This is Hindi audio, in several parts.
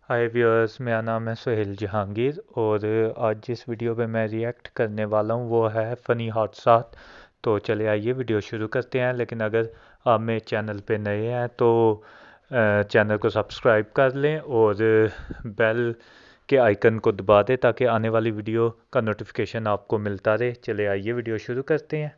हाय व्यूअर्स, मेरा नाम है सुहेल जहांगीर और आज जिस वीडियो पे मैं रिएक्ट करने वाला हूँ वो है फ़नी हादसात। तो चले आइए वीडियो शुरू करते हैं। लेकिन अगर आप मेरे चैनल पे नए हैं तो चैनल को सब्सक्राइब कर लें और बेल के आइकन को दबा दें ताकि आने वाली वीडियो का नोटिफिकेशन आपको मिलता रहे। चले आइए वीडियो शुरू करते हैं।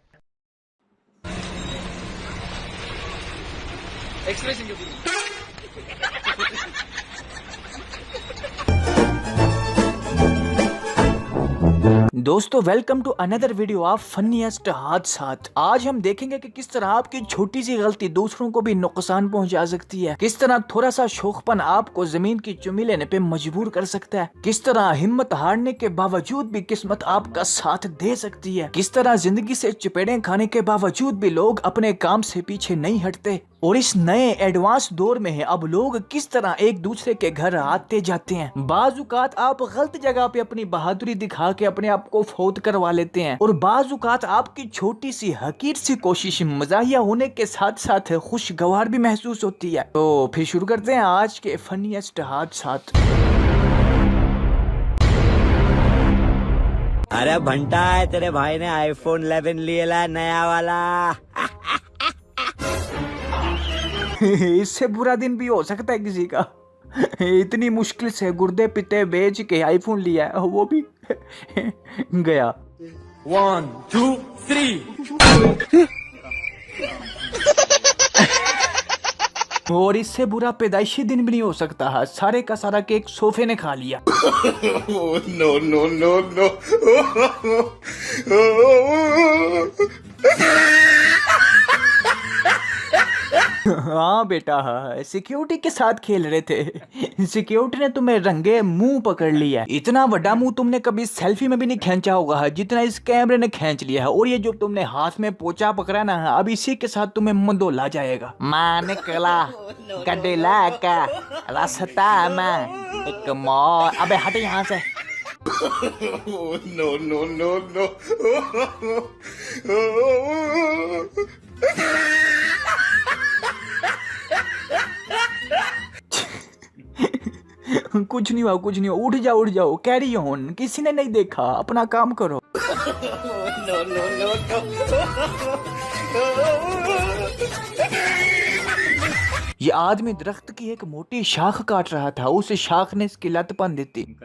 दोस्तों welcome to another video of funniest हादसात। आज हम देखेंगे कि किस तरह आपकी छोटी सी गलती दूसरों को भी नुकसान पहुंचा सकती है, किस तरह थोड़ा सा शौकपन आपको जमीन की चुम्मी लेने पे मजबूर कर सकता है, किस तरह हिम्मत हारने के बावजूद भी किस्मत आपका साथ दे सकती है, किस तरह जिंदगी से चपेड़े खाने के बावजूद भी लोग अपने काम से पीछे नहीं हटते और इस नए एडवांस दौर में है अब लोग किस तरह एक दूसरे के घर आते जाते हैं। बाजुकात आप गलत जगह पे अपनी बहादुरी दिखा के अपने आप को फौत करवा लेते हैं और बाजुकात आपकी छोटी सी हकीर सी कोशिश मजाहिया होने के साथ साथ खुशगवार भी महसूस होती है। तो फिर शुरू करते हैं आज के फनीएस्ट हादसात। अरे भंटा है, तेरे भाई ने आईफोन 11 लिया नया वाला। इससे बुरा दिन भी हो सकता है किसी का। इतनी मुश्किल से गुर्दे पिते बेच के आईफोन लिया है, वो भी गया। 1 2 3 और इससे बुरा पैदाइशी दिन भी नहीं हो सकता। सारे का सारा केक सोफे ने खा लिया। No no no no. हाँ बेटा, हाँ सिक्योरिटी के साथ खेल रहे थे, सिक्योरिटी ने तुम्हें रंगे मुंह पकड़ लिया। इतना बड़ा मुंह तुमने कभी सेल्फी में भी नहीं खींचा होगा जितना इस कैमरे ने खींच लिया है। और ये जो तुमने हाथ में पोचा पकड़ा ना, अब इसी के साथ तुम्हें मंदोला जाएगा। माँ निकला गडेला का रास्ता में एक मौत। अबे हट यहाँ से। No no no no. कुछ नहीं हुआ, कुछ नहीं हुआ। उठ जाओ, कैरी ऑन। किसी ने नहीं देखा, अपना काम करो। No no no no. ये आदमी दरख्त की एक मोटी शाख काट रहा था, उस शाख ने इसकी लत पन दी थी।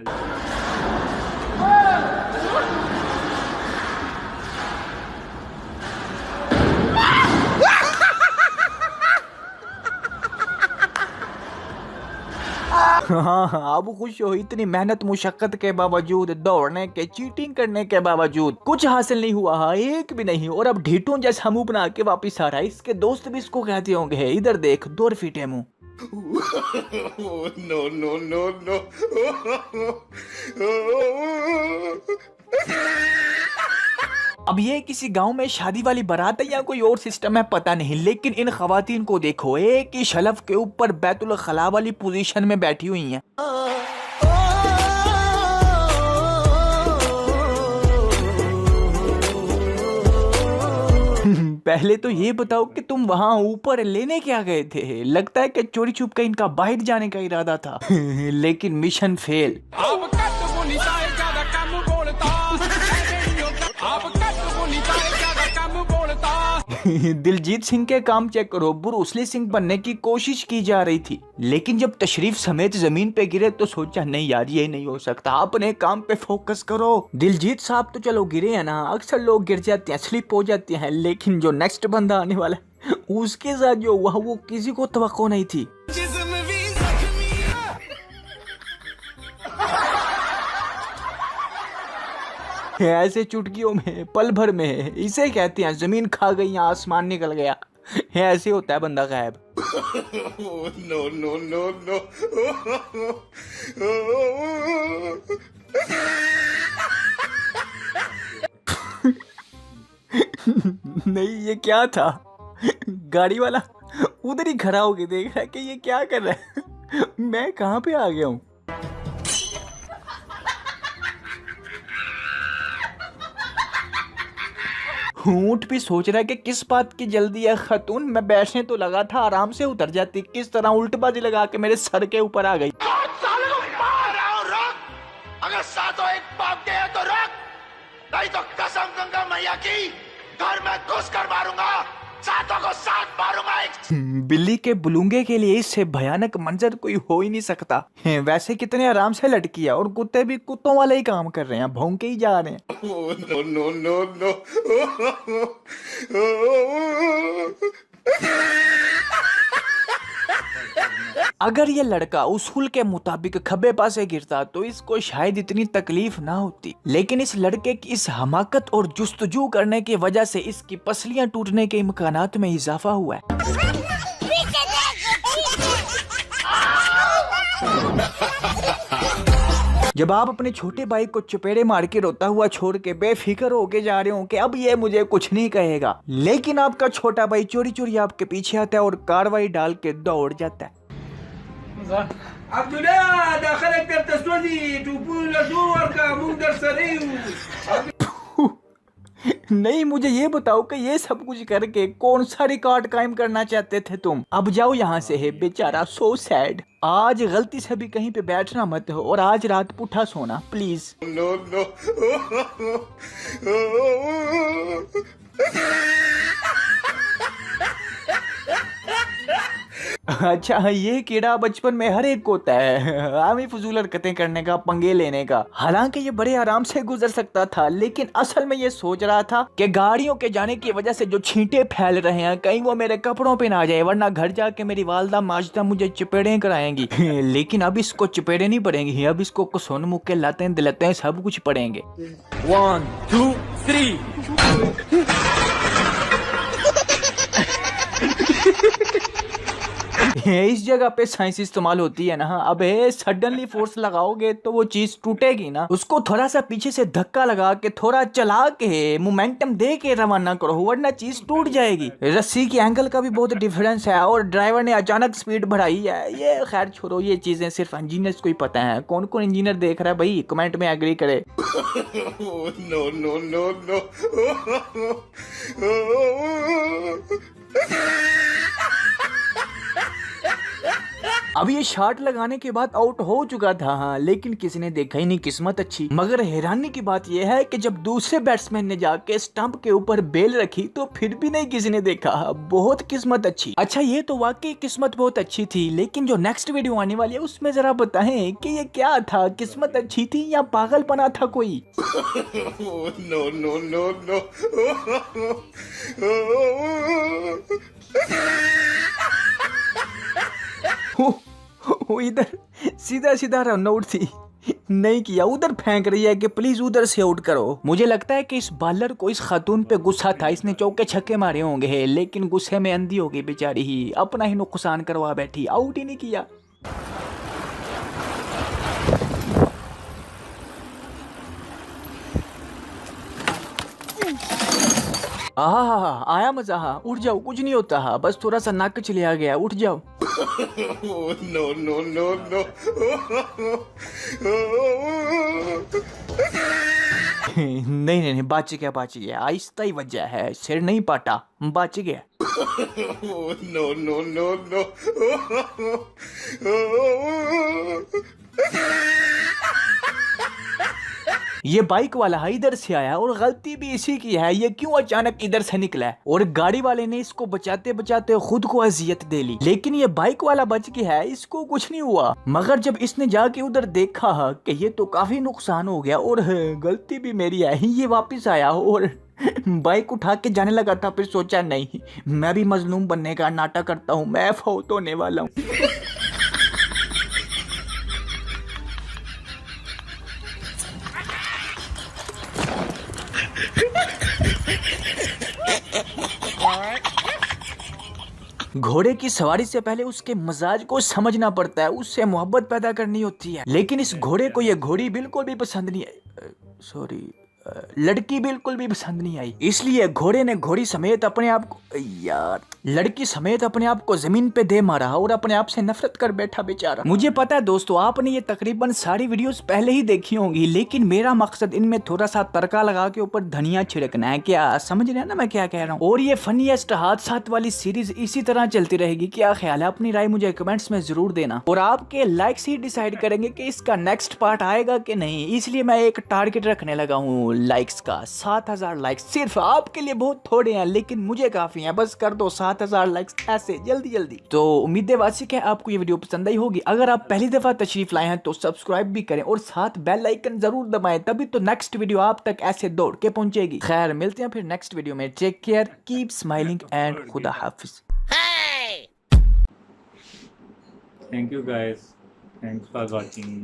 हाँ, अब खुश हो। इतनी मेहनत मुशक्कत के बावजूद, दौड़ने के, चीटिंग करने के बावजूद कुछ हासिल नहीं हुआ। हाँ, एक भी नहीं। और अब ढीठों जैसा मुंह बना के वापिस आ रहा है। इसके दोस्त भी इसको कहते होंगे, इधर देख, 2 फीटे मुंह। No no no no. अब ये किसी गांव में शादी वाली बारात है या कोई और सिस्टम है पता नहीं, लेकिन इन खवातीन को देखो, एक ही शलफ के ऊपर बैतुल खला वाली पोजीशन में बैठी हुई हैं। पहले तो ये बताओ कि तुम वहां ऊपर लेने क्या गए थे। लगता है कि चोरी छुप के इनका बाहर जाने का इरादा था। लेकिन मिशन फेल। दिलजीत सिंह के काम चेक करो, ब्रूस ली सिंह बनने की कोशिश की जा रही थी, लेकिन जब तशरीफ समेत जमीन पे गिरे तो सोचा नहीं यार, ये नहीं हो सकता, अपने काम पे फोकस करो। दिलजीत साहब तो चलो गिरे हैं ना, अक्सर लोग गिर जाते हैं, स्लिप हो जाते हैं, लेकिन जो नेक्स्ट बंदा आने वाला है उसके साथ जो हुआ वो किसी को तवक्को नहीं थी। ऐसे चुटकियों में, पल भर में, इसे कहते हैं जमीन खा गई, आसमान निकल गया। ऐसे होता है बंदा गायब। No no no no. नहीं, ये क्या था? गाड़ी वाला उधर ही खड़ा होके देख रहा है कि ये क्या कर रहा है। मैं कहाँ पे आ गया हूँ। ऊंट भी सोच रहा है कि किस बात की जल्दी है खतून, मैं बैठने तो लगा था, आराम से उतर जाती, किस तरह उल्टबाजी लगा के मेरे सर के ऊपर आ गई। नहीं तो कसम गंगा मैया की घर में घुस कर मारूंगा, सातों को साथ मारूंगा। बिल्ली के बुलूंगे के लिए इससे भयानक मंजर कोई हो ही नहीं सकता। वैसे कितने आराम से लटकी है और कुत्ते भी कुत्तों वाले ही काम कर रहे हैं, भौंके ही जा रहे हैं। No no no no. अगर ये लड़का उसूल के मुताबिक खब्बे पासे गिरता तो इसको शायद इतनी तकलीफ ना होती, लेकिन इस लड़के की इस हमाकत और जुस्तजू करने की वजह से इसकी पसलियां टूटने के इम्कानात में इजाफा हुआ है। जब आप अपने छोटे भाई को चपेड़े मार के रोता हुआ छोड़ के बेफिक्र होके जा रहे हो कि अब ये मुझे कुछ नहीं कहेगा, लेकिन आपका छोटा भाई चोरी चोरी आपके पीछे आता है और कार्रवाई डाल के दौड़ जाता है। नहीं, मुझे ये बताओ कि ये सब कुछ करके कौन सा रिकॉर्ड कायम करना चाहते थे तुम? अब जाओ यहाँ से, है बेचारा, सो सैड। आज गलती से भी कहीं पे बैठना मत हो और आज रात पुठा सोना प्लीज। No no. अच्छा, ये कीड़ा बचपन में हर एक को होता है, आमी फजूल हरकतें करने का, पंगे लेने का। हालांकि ये बड़े आराम से गुजर सकता था, लेकिन असल में ये सोच रहा था कि गाड़ियों के जाने की वजह से जो छींटे फैल रहे हैं कहीं वो मेरे कपड़ों पे ना आ जाए, वरना घर जाके मेरी वालदा माजदा मुझे चपेड़े कराएंगी। लेकिन अब इसको चपेड़े नहीं पड़ेंगी, अब इसको कुसन मुक्के लाते दिलाते सब कुछ पड़ेंगे। 1 2 3। इस जगह पे साइंस इस्तेमाल होती है ना। अब सडनली फोर्स लगाओगे तो वो चीज टूटेगी ना, उसको थोड़ा सा पीछे से धक्का लगा के थोड़ा चला के मोमेंटम दे के रवाना करो, वरना चीज टूट जाएगी। रस्सी की एंगल का भी बहुत डिफरेंस है और ड्राइवर ने अचानक स्पीड बढ़ाई है। ये खैर छोड़ो, ये चीजें सिर्फ इंजीनियर्स को ही पता है। कौन कौन इंजीनियर देख रहा है भाई, कमेंट में एग्री करे। No no no no. अब ये शॉट लगाने के बाद आउट हो चुका था, हाँ, लेकिन किसी ने देखा ही नहीं, किस्मत अच्छी। मगर हैरानी की बात यह है कि जब दूसरे बैट्समैन ने जाके स्टंप के ऊपर बेल रखी तो फिर भी नहीं किसी ने देखा। बहुत किस्मत अच्छी। अच्छा, ये तो वाकई किस्मत बहुत अच्छी थी, लेकिन जो नेक्स्ट वीडियो आने वाली है उसमें जरा बताएं कि ये क्या था, किस्मत अच्छी थी या पागलपना था कोई? No no no no. इधर सीधा सीधा रन आउट थी, नहीं किया, उधर फेंक रही है कि प्लीज उधर से आउट करो। मुझे लगता है कि इस बॉलर को इस खातून पे गुस्सा था, इसने चौके छक्के मारे होंगे, लेकिन गुस्से में अंधी हो गई बेचारी, ही अपना ही नुकसान करवा बैठी, आउट ही नहीं किया। आया मजा, उठ जाओ, कुछ नहीं होता, बस थोड़ा सा नाक चलिया गया, उठ जाओ। No no no no. नहीं नहीं नहीं, बच गया, आहिस्ता ही वजह है, सिर नहीं पाटा, बच गया। No no no no. ये बाइक वाला इधर से आया और गलती भी इसी की है, ये क्यों अचानक इधर से निकला है और गाड़ी वाले ने इसको बचाते बचाते खुद को अजियत दे ली, लेकिन ये बाइक वाला बच गया है, इसको कुछ नहीं हुआ। मगर जब इसने जाके उधर देखा कि ये तो काफी नुकसान हो गया और गलती भी मेरी है, ये वापस आया और बाइक उठा के जाने लगा था, फिर सोचा नहीं, मैं भी मजलूम बनने का नाटक करता हूँ, मैं फौत होने वाला हूँ। घोड़े की सवारी से पहले उसके मिजाज को समझना पड़ता है, उससे मोहब्बत पैदा करनी होती है, लेकिन इस घोड़े को ये घोड़ी बिल्कुल भी पसंद नहीं आई, सॉरी लड़की बिल्कुल भी पसंद नहीं आई, इसलिए घोड़े ने घोड़ी समेत अपने आप को, यार, लड़की समेत अपने आप को जमीन पे दे मारा और अपने आप से नफरत कर बैठा बेचारा। मुझे पता है दोस्तों, आपने ये तकरीबन सारी वीडियोस पहले ही देखी होंगी, लेकिन मेरा मकसद इनमें थोड़ा सा तड़का लगा के ऊपर धनिया छिड़कना है, क्या समझ रहे हैं ना मैं क्या कह रहा हूँ। और ये फनीएस्ट हादसात वाली सीरीज इसी तरह चलती रहेगी, क्या ख्याल है? अपनी राय मुझे कमेंट्स में जरूर देना और आपके लाइक्स ही डिसाइड करेंगे कि इसका नेक्स्ट पार्ट आएगा कि नहीं, इसलिए मैं एक टारगेट रखने लगा हूँ, लाइक्स का। 7000 लाइक्स सिर्फ आपके लिए बहुत थोड़े हैं, लेकिन मुझे काफी हैं। बस कर दो 7000 लाइक्स ऐसे जल्दी जल्दी। तो उम्मीद है वासिक है आपको ये वीडियो पसंद आई होगी। अगर आप पहली दफा तशरीफ लाए हैं तो सब्सक्राइब भी करें और साथ बेल आइकन जरूर दबाएं, तभी तो नेक्स्ट वीडियो आप तक ऐसे दौड़ के पहुंचेगी। खैर मिलते हैं फिर नेक्स्ट वीडियो में। Take care, keep smiling and खुदा हाफिज। Thank you guys. Thanks for watching.